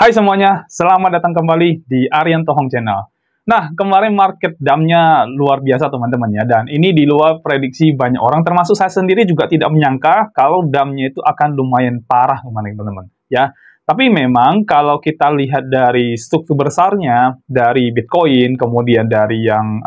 Hai semuanya, selamat datang kembali di Aryan Tohong Channel. Nah, kemarin market damnya luar biasa teman-teman ya, dan ini di luar prediksi banyak orang, termasuk saya sendiri juga tidak menyangka kalau damnya itu akan lumayan parah kemarin teman-teman ya. Tapi memang kalau kita lihat dari struktur besarnya, dari Bitcoin, kemudian dari yang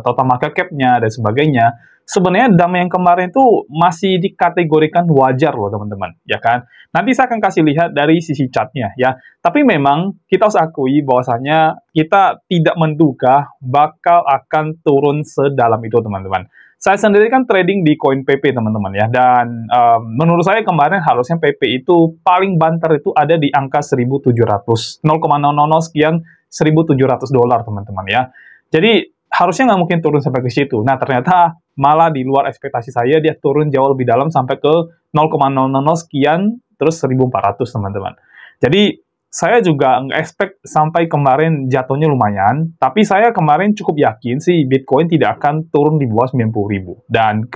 total market cap-nya dan sebagainya, sebenarnya dam yang kemarin itu masih dikategorikan wajar loh teman-teman, ya kan? Nanti saya akan kasih lihat dari sisi chart-nya ya. Tapi memang kita harus akui bahwasanya kita tidak menduga bakal akan turun sedalam itu teman-teman. Saya sendiri kan trading di koin PP teman-teman ya, dan menurut saya kemarin harusnya PP itu paling banter itu ada di angka 1.700, 0,000 sekian, $1.700 teman-teman ya. Jadi harusnya nggak mungkin turun sampai ke situ. Nah ternyata malah di luar ekspektasi saya, dia turun jauh lebih dalam sampai ke 0,000 sekian, terus 1.400 teman-teman. Jadi saya juga nge-expect sampai kemarin jatuhnya lumayan, tapi saya kemarin cukup yakin sih Bitcoin tidak akan turun di bawah 90.000. Dan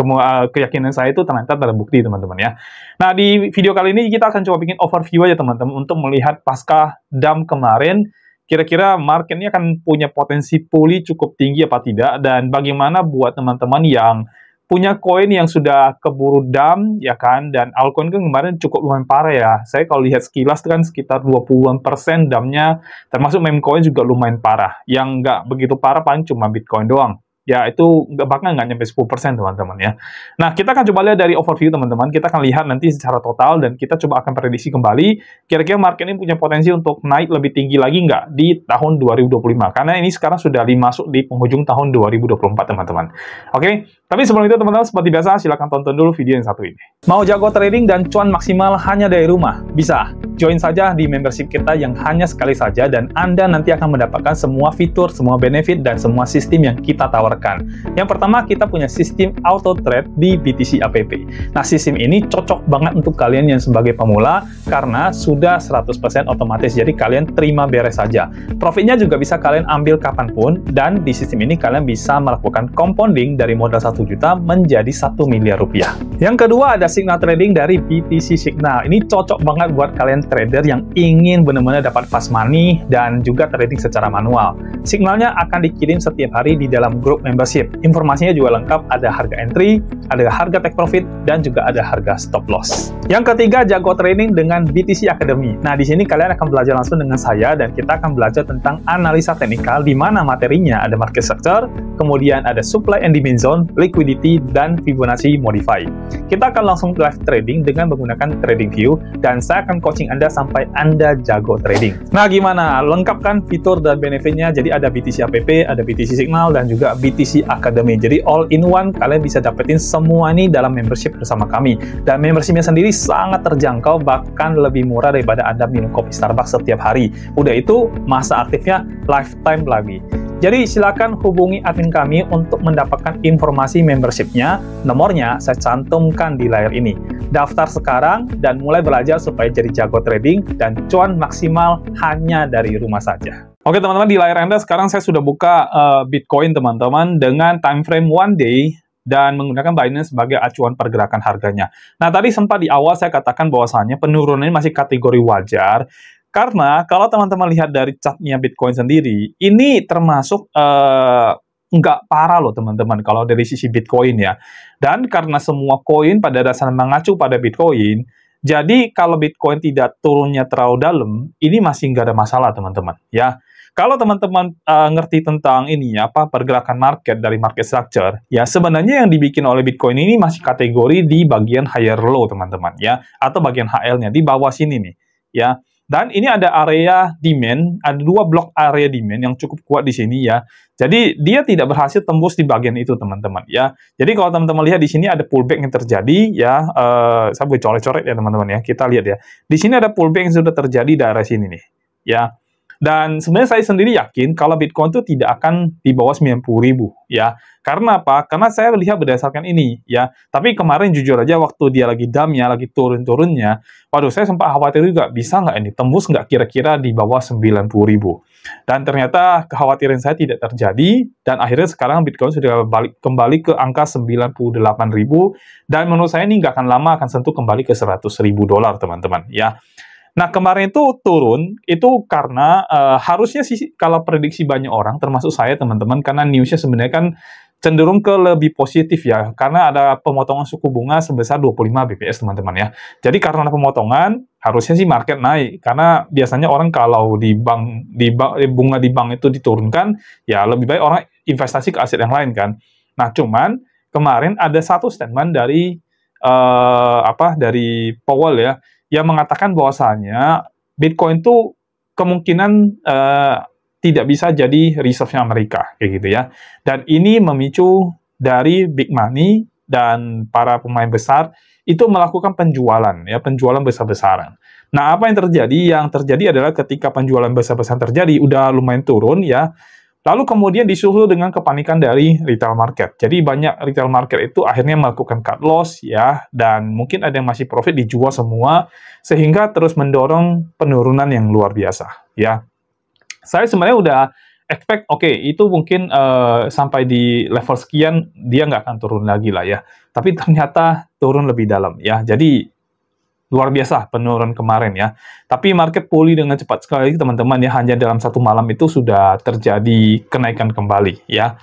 keyakinan saya itu ternyata terbukti teman-teman ya. Nah di video kali ini kita akan coba bikin overview aja teman-teman untuk melihat pasca dump kemarin, kira-kira market ini akan punya potensi pulih cukup tinggi apa tidak, dan bagaimana buat teman-teman yang punya koin yang sudah keburu dump, ya kan, dan altcoin kan kemarin cukup lumayan parah ya. Saya kalau lihat sekilas kan sekitar 20% dumpnya, termasuk meme coin juga lumayan parah. Yang nggak begitu parah paling cuma Bitcoin doang. Ya, itu bahkan nggak nyampe 10% teman-teman ya. Nah, kita akan coba lihat dari overview teman-teman. Kita akan lihat nanti secara total, dan kita coba akan prediksi kembali, kira-kira market ini punya potensi untuk naik lebih tinggi lagi nggak di tahun 2025. Karena ini sekarang sudah masuk di penghujung tahun 2024 teman-teman. Oke, tapi sebelum itu teman-teman, seperti biasa, silahkan tonton dulu video yang satu ini. Mau jago trading dan cuan maksimal hanya dari rumah? Bisa. Join saja di membership kita yang hanya sekali saja, dan Anda nanti akan mendapatkan semua fitur, semua benefit, dan semua sistem yang kita tawarkan. Yang pertama, kita punya sistem auto trade di BTC app. Nah, sistem ini cocok banget untuk kalian yang sebagai pemula karena sudah 100% otomatis, jadi kalian terima beres saja. Profitnya juga bisa kalian ambil kapanpun, dan di sistem ini kalian bisa melakukan compounding dari modal 1 juta menjadi 1 miliar rupiah. Yang kedua, ada signal trading dari BTC Signal. Ini cocok banget buat kalian trader yang ingin benar-benar dapat fast money dan juga trading secara manual. Signalnya akan dikirim setiap hari di dalam grup membership. Informasinya juga lengkap, ada harga entry, ada harga take profit, dan juga ada harga stop loss. Yang ketiga, jago trading dengan BTC Academy. Nah, di sini kalian akan belajar langsung dengan saya, dan kita akan belajar tentang analisa teknikal, di mana materinya ada market structure, kemudian ada supply and demand zone, liquidity, dan Fibonacci modify. Kita akan langsung live trading dengan menggunakan TradingView, dan saya akan coaching Anda sampai Anda jago trading. Nah, gimana? Lengkap kan fitur dan benefitnya? Jadi ada BTC app, ada BTC Signal, dan juga BTC Academy. Jadi all in one, kalian bisa dapetin semua ini dalam membership bersama kami. Dan membershipnya sendiri sangat terjangkau, bahkan lebih murah daripada Anda minum kopi Starbucks setiap hari. Udah itu, masa aktifnya lifetime lagi. Jadi silakan hubungi admin kami untuk mendapatkan informasi membershipnya. Nomornya saya cantumkan di layar ini. Daftar sekarang dan mulai belajar supaya jadi jago trading dan cuan maksimal hanya dari rumah saja. Oke teman-teman, di layar Anda sekarang saya sudah buka Bitcoin teman-teman dengan time frame 1 day dan menggunakan Binance sebagai acuan pergerakan harganya. Nah tadi sempat di awal saya katakan bahwasannya penurunannya masih kategori wajar. Karena kalau teman-teman lihat dari chartnya Bitcoin sendiri, ini termasuk nggak parah loh teman-teman kalau dari sisi Bitcoin ya. Dan karena semua koin pada dasarnya mengacu pada Bitcoin, jadi kalau Bitcoin tidak turunnya terlalu dalam, ini masih nggak ada masalah teman-teman ya. Kalau teman-teman ngerti tentang ini apa pergerakan market dari market structure, ya sebenarnya yang dibikin oleh Bitcoin ini masih kategori di bagian higher low teman-teman ya, atau bagian HL-nya di bawah sini nih ya. Dan ini ada area demand, ada 2 blok area demand yang cukup kuat di sini ya. Jadi dia tidak berhasil tembus di bagian itu teman-teman ya. Jadi kalau teman-teman lihat di sini ada pullback yang terjadi ya. Saya boleh coret-coret ya teman-teman ya. Kita lihat ya. Di sini ada pullback yang sudah terjadi di area sini nih ya. Dan sebenarnya saya sendiri yakin kalau Bitcoin itu tidak akan di bawah 90.000 ya. Karena apa? Karena saya lihat berdasarkan ini ya. Tapi kemarin jujur aja waktu dia lagi dump-nya, lagi turun-turunnya, waduh saya sempat khawatir juga, bisa nggak ini tembus nggak kira-kira di bawah 90.000. Dan ternyata kekhawatiran saya tidak terjadi, dan akhirnya sekarang Bitcoin sudah kembali ke angka 98.000, dan menurut saya ini nggak akan lama akan sentuh kembali ke $100.000 teman-teman ya. Nah, kemarin itu turun, itu karena harusnya sih kalau prediksi banyak orang, termasuk saya teman-teman, karena newsnya sebenarnya kan cenderung ke lebih positif ya, karena ada pemotongan suku bunga sebesar 25 BPS teman-teman ya. Jadi karena pemotongan, harusnya sih market naik, karena biasanya orang kalau bunga di bank itu diturunkan, ya lebih baik orang investasi ke aset yang lain kan. Nah, cuman kemarin ada satu statement dari dari Powell ya, yang mengatakan bahwasanya Bitcoin itu kemungkinan tidak bisa jadi reserve-nya Amerika, kayak gitu ya. Dan ini memicu dari big money dan para pemain besar itu melakukan penjualan, ya, penjualan besar-besaran. Nah, apa yang terjadi? Yang terjadi adalah ketika penjualan besar-besaran terjadi, udah lumayan turun, ya, lalu kemudian disusul dengan kepanikan dari retail market. Jadi banyak retail market itu akhirnya melakukan cut loss ya, dan mungkin ada yang masih profit dijual semua, sehingga terus mendorong penurunan yang luar biasa ya. Saya sebenarnya udah expect, oke, itu mungkin sampai di level sekian dia nggak akan turun lagi lah ya. Tapi ternyata turun lebih dalam ya. Jadi luar biasa penurunan kemarin ya. Tapi market pulih dengan cepat sekali teman-teman ya, hanya dalam satu malam itu sudah terjadi kenaikan kembali ya.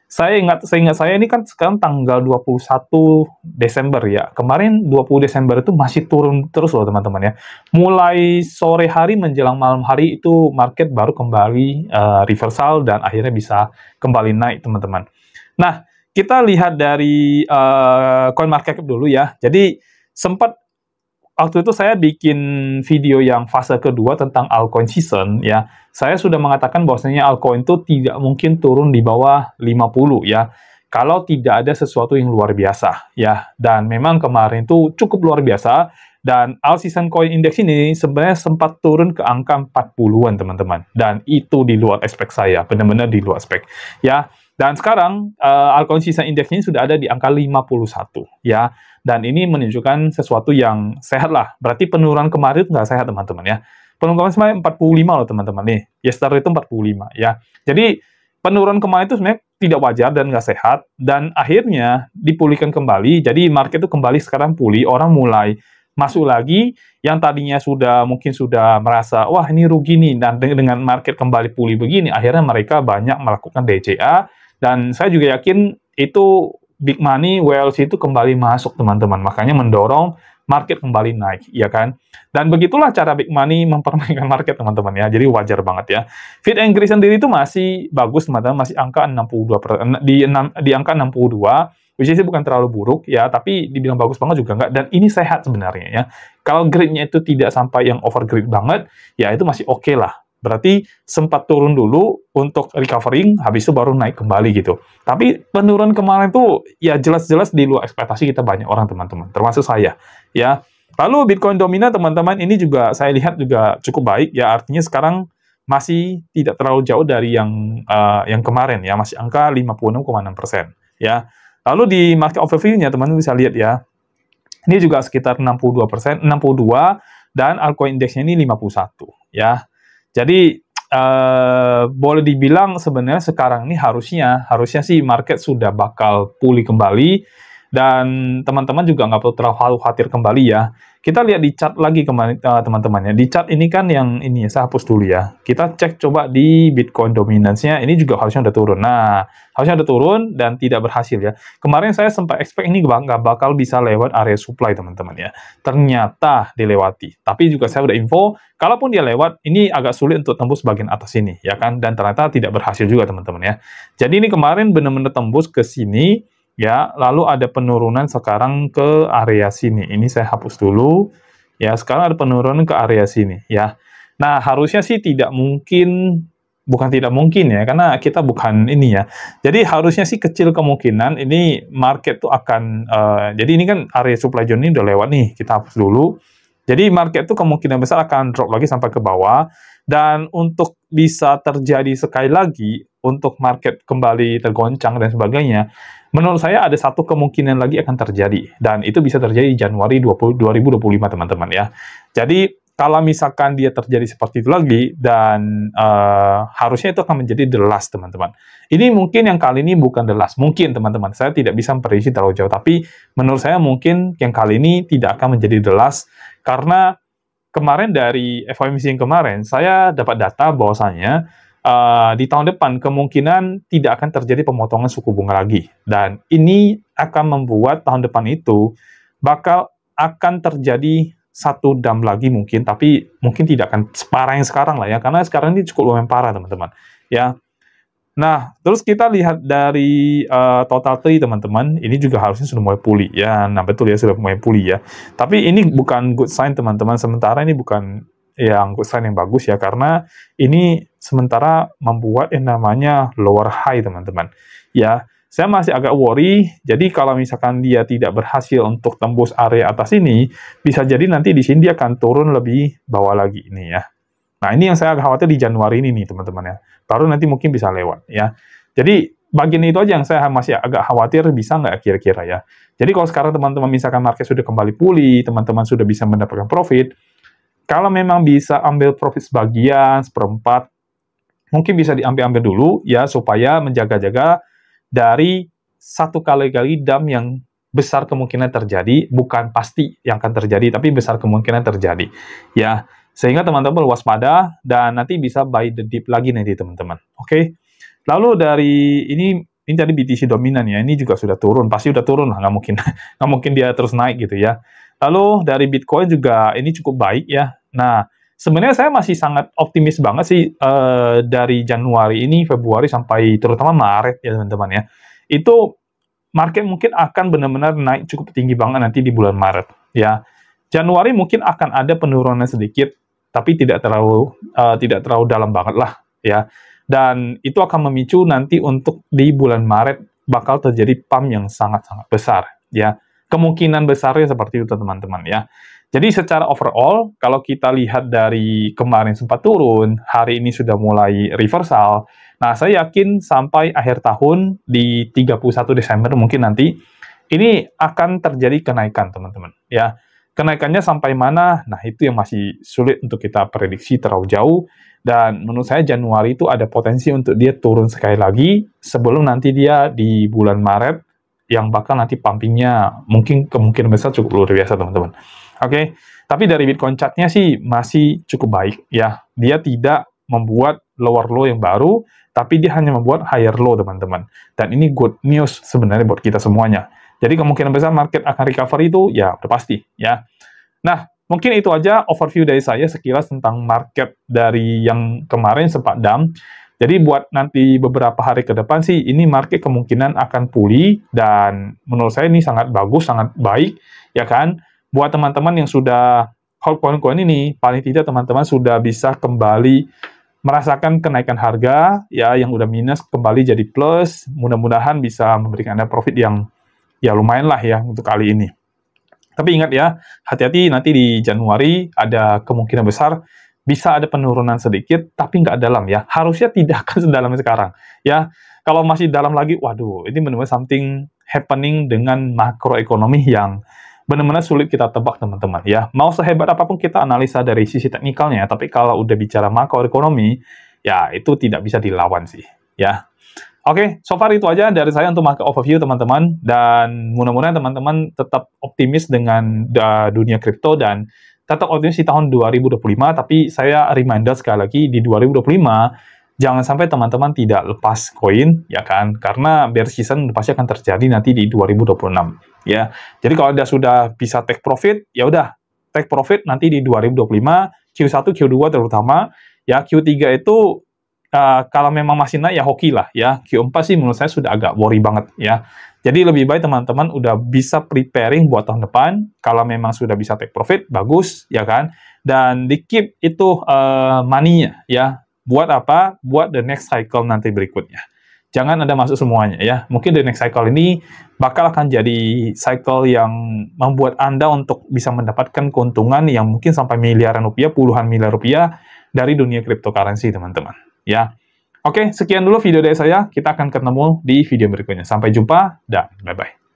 Seingat saya ini kan sekarang tanggal 21 Desember ya. Kemarin 20 Desember itu masih turun terus loh teman-teman ya. Mulai sore hari menjelang malam hari itu market baru kembali reversal dan akhirnya bisa kembali naik teman-teman. Nah, kita lihat dari CoinMarketCap dulu ya. Jadi sempat waktu itu saya bikin video yang fase kedua tentang altcoin season ya. Saya sudah mengatakan bahwasanya altcoin itu tidak mungkin turun di bawah 50 ya. Kalau tidak ada sesuatu yang luar biasa ya. Dan memang kemarin itu cukup luar biasa, dan All Season Coin Index ini sebenarnya sempat turun ke angka 40-an teman-teman. Dan itu di luar expect saya, benar-benar di luar expect ya. Dan sekarang Altcoin Season Index ini sudah ada di angka 51 ya. Dan ini menunjukkan sesuatu yang sehat lah. Berarti penurunan kemarin itu nggak sehat teman-teman ya. Penurunan kemarin 45 loh teman-teman nih. Yesterday itu 45 ya. Jadi penurunan kemarin itu sebenarnya tidak wajar dan nggak sehat. Dan akhirnya dipulihkan kembali. Jadi market itu kembali sekarang pulih. Orang mulai masuk lagi. Yang tadinya mungkin sudah merasa, wah ini rugi nih. Dan dengan market kembali pulih begini, akhirnya mereka banyak melakukan DCA. Dan saya juga yakin itu big money, WLC itu kembali masuk teman-teman. Makanya mendorong market kembali naik, ya kan? Dan begitulah cara big money mempermainkan market teman-teman ya. Jadi wajar banget ya. Feed and Greed sendiri itu masih bagus teman-teman, masih angka 62 di angka 62, which is bukan terlalu buruk ya, tapi dibilang bagus banget juga enggak. Dan ini sehat sebenarnya ya. Kalau greednya itu tidak sampai yang over greed banget, ya itu masih oke lah. Berarti sempat turun dulu untuk recovering, habis itu baru naik kembali gitu. Tapi penurunan kemarin tuh ya jelas-jelas di luar ekspektasi kita banyak orang teman-teman, termasuk saya ya. Lalu Bitcoin dominan teman-teman ini juga saya lihat juga cukup baik ya, artinya sekarang masih tidak terlalu jauh dari yang kemarin ya, masih angka 56,6% ya. Lalu di market overview-nya teman-teman bisa lihat ya, ini juga sekitar 62%, 62, dan altcoin index-nya ini 51 ya. Jadi boleh dibilang sebenarnya sekarang ini harusnya sih market sudah bakal pulih kembali, dan teman-teman juga nggak perlu terlalu khawatir kembali ya. Kita lihat di chart lagi kemarin teman-teman ya. Di chart ini kan yang ini saya hapus dulu ya. Kita cek coba di Bitcoin dominance-nya, ini juga harusnya udah turun. Nah, harusnya udah turun dan tidak berhasil ya. Kemarin saya sempat expect ini nggak bakal bisa lewat area supply teman-teman ya. Ternyata dilewati. Tapi juga saya udah info, kalaupun dia lewat, ini agak sulit untuk tembus bagian atas ini ya kan. Dan ternyata tidak berhasil juga teman-teman ya. Jadi ini kemarin benar-benar tembus ke sini ya, lalu ada penurunan sekarang ke area sini. Ini saya hapus dulu. Ya, sekarang ada penurunan ke area sini ya. Nah, harusnya sih tidak mungkin, bukan tidak mungkin ya, karena kita bukan ini ya. Jadi harusnya sih kecil kemungkinan ini market tuh akan jadi ini kan area supply zone ini udah lewat nih. Kita hapus dulu. Jadi market tuh kemungkinan besar akan drop lagi sampai ke bawah, dan untuk bisa terjadi sekali lagi untuk market kembali tergoncang dan sebagainya, menurut saya ada satu kemungkinan lagi akan terjadi, dan itu bisa terjadi Januari 2025 teman-teman ya. Jadi kalau misalkan dia terjadi seperti itu lagi, dan harusnya itu akan menjadi the last teman-teman. Ini mungkin yang kali ini bukan the last, mungkin teman-teman, saya tidak bisa memprediksi terlalu jauh, tapi menurut saya mungkin yang kali ini tidak akan menjadi the last, karena kemarin dari FOMC yang kemarin, saya dapat data bahwasanya di tahun depan kemungkinan tidak akan terjadi pemotongan suku bunga lagi. Dan ini akan membuat tahun depan itu akan terjadi satu dam lagi mungkin, tapi mungkin tidak akan separah yang sekarang lah ya, karena sekarang ini cukup lumayan parah teman-teman. Ya, nah, terus kita lihat dari total trade teman-teman, ini juga harusnya sudah mulai pulih ya. Nah, betul ya, sudah mulai pulih ya. Tapi ini bukan good sign teman-teman. Sementara ini bukan yang good sign yang bagus ya, karena ini sementara membuat yang namanya lower high teman-teman. Ya, saya masih agak worry. Jadi kalau misalkan dia tidak berhasil untuk tembus area atas ini, bisa jadi nanti di sini dia akan turun lebih bawah lagi ini ya. Nah, ini yang saya agak khawatir di Januari ini nih, teman-teman ya. Baru nanti mungkin bisa lewat, ya. Jadi, bagian itu aja yang saya masih agak khawatir, bisa nggak kira-kira ya. Jadi, kalau sekarang teman-teman misalkan market sudah kembali pulih, teman-teman sudah bisa mendapatkan profit, kalau memang bisa ambil profit sebagian, seperempat, mungkin bisa diambil-ambil dulu, ya, supaya menjaga-jaga dari satu kali dam yang besar kemungkinan terjadi, bukan pasti yang akan terjadi, tapi besar kemungkinan terjadi, ya. Sehingga teman-teman waspada dan nanti bisa buy the dip lagi nanti teman-teman. Oke. Lalu dari ini tadi BTC dominan ya, ini juga sudah turun, pasti udah turun lah, nggak mungkin nggak mungkin dia terus naik gitu ya. Lalu dari Bitcoin juga ini cukup baik ya. Nah, sebenarnya saya masih sangat optimis banget sih dari Januari ini, Februari sampai terutama Maret ya teman-teman ya. Itu market mungkin akan benar-benar naik cukup tinggi banget nanti di bulan Maret ya. Januari mungkin akan ada penurunan sedikit, tapi tidak terlalu dalam banget lah ya. Dan itu akan memicu nanti untuk di bulan Maret bakal terjadi pump yang sangat-sangat besar ya. Kemungkinan besarnya seperti itu teman-teman ya. Jadi secara overall kalau kita lihat dari kemarin sempat turun, hari ini sudah mulai reversal. Nah, saya yakin sampai akhir tahun di 31 Desember mungkin nanti ini akan terjadi kenaikan teman-teman ya. Kenaikannya sampai mana? Nah, itu yang masih sulit untuk kita prediksi terlalu jauh. Dan menurut saya Januari itu ada potensi untuk dia turun sekali lagi sebelum nanti dia di bulan Maret yang bakal nanti pumpingnya mungkin kemungkinan besar cukup luar biasa, teman-teman. Oke, tapi dari Bitcoin chart-nya sih masih cukup baik ya. Dia tidak membuat lower low yang baru, tapi dia hanya membuat higher low, teman-teman. Dan ini good news sebenarnya buat kita semuanya. Jadi kemungkinan besar market akan recovery itu ya udah pasti ya. Nah, mungkin itu aja overview dari saya sekilas tentang market dari yang kemarin sempat dump. Jadi buat nanti beberapa hari ke depan sih ini market kemungkinan akan pulih dan menurut saya ini sangat bagus, sangat baik ya kan. Buat teman-teman yang sudah hold koin-koin ini, paling tidak teman-teman sudah bisa kembali merasakan kenaikan harga ya, yang udah minus kembali jadi plus. Mudah-mudahan bisa memberikan Anda profit yang ya lumayan lah ya untuk kali ini. Tapi ingat ya, hati-hati nanti di Januari ada kemungkinan besar bisa ada penurunan sedikit, tapi nggak dalam ya. Harusnya tidak akan sedalam sekarang ya. Kalau masih dalam lagi, waduh, ini benar-benar something happening dengan makroekonomi yang benar-benar sulit kita tebak teman-teman ya. Mau sehebat apapun kita analisa dari sisi teknikalnya, tapi kalau udah bicara makroekonomi, ya itu tidak bisa dilawan sih ya. Oke, so far itu aja dari saya untuk market overview teman-teman, dan mudah-mudahan teman-teman tetap optimis dengan dunia kripto dan tetap optimis di tahun 2025, tapi saya reminder sekali lagi di 2025 jangan sampai teman-teman tidak lepas koin ya kan, karena bear season pasti akan terjadi nanti di 2026 ya. Jadi kalau Anda sudah bisa take profit, ya udah take profit nanti di 2025 Q1 Q2 terutama ya. Q3 itu kalau memang masih naik ya hoki lah ya. Q4 sih menurut saya sudah agak worry banget ya. Jadi lebih baik teman-teman udah bisa preparing buat tahun depan. Kalau memang sudah bisa take profit, bagus ya kan. Dan di keep itu money-nya ya. Buat apa? Buat the next cycle nanti berikutnya. Jangan Anda masuk semuanya ya. Mungkin the next cycle ini bakal akan jadi cycle yang membuat Anda untuk bisa mendapatkan keuntungan yang mungkin sampai miliaran rupiah, puluhan miliar rupiah dari dunia cryptocurrency teman-teman. Ya, oke, sekian dulu video dari saya. Kita akan ketemu di video berikutnya. Sampai jumpa dan bye-bye.